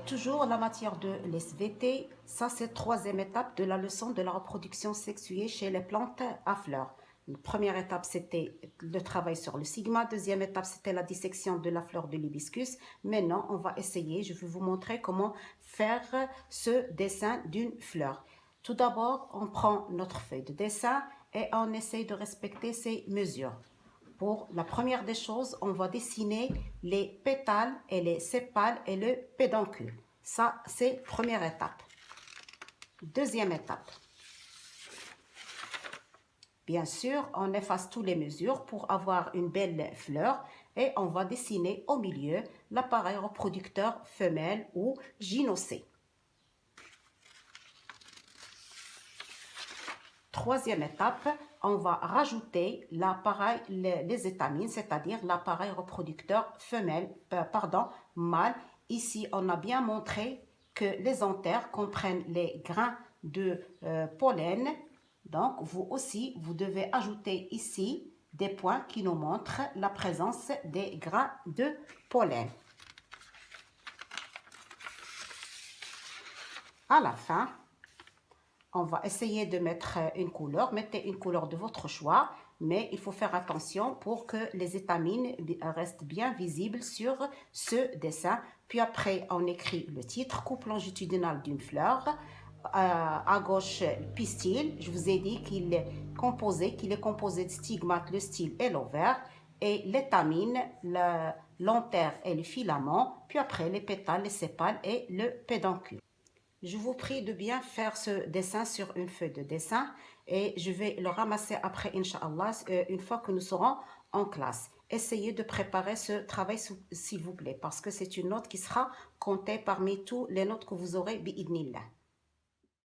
Toujours la matière de l'SVT, ça c'est la troisième étape de la leçon de la reproduction sexuée chez les plantes à fleurs. La première étape c'était le travail sur le sigma, deuxième étape c'était la dissection de la fleur de l'hibiscus. Maintenant on va essayer, je vais vous montrer comment faire ce dessin d'une fleur. Tout d'abord on prend notre feuille de dessin et on essaye de respecter ces mesures. Pour la première des choses, on va dessiner les pétales et les sépales et le pédoncule. Ça, c'est la première étape. Deuxième étape. Bien sûr, on efface toutes les mesures pour avoir une belle fleur et on va dessiner au milieu l'appareil reproducteur femelle ou gynocée. Troisième étape, on va rajouter l'appareil, les étamines, c'est-à-dire l'appareil reproducteur mâle. Ici, on a bien montré que les anthères comprennent les grains de pollen. Donc, vous aussi, vous devez ajouter ici des points qui nous montrent la présence des grains de pollen. À la fin, on va essayer de mettre une couleur. Mettez une couleur de votre choix, mais il faut faire attention pour que les étamines restent bien visibles sur ce dessin. Puis après, on écrit le titre, coupe longitudinale d'une fleur. À gauche, pistil. Je vous ai dit qu'il est composé de stigmates, le style et l'ovaire. Et l'étamine, l'anthère et le filament. Puis après, les pétales, les sépales et le pédoncule. Je vous prie de bien faire ce dessin sur une feuille de dessin et je vais le ramasser après, Inch'Allah, une fois que nous serons en classe. Essayez de préparer ce travail, s'il vous plaît, parce que c'est une note qui sera comptée parmi toutes les notes que vous aurez, bi'idnillah.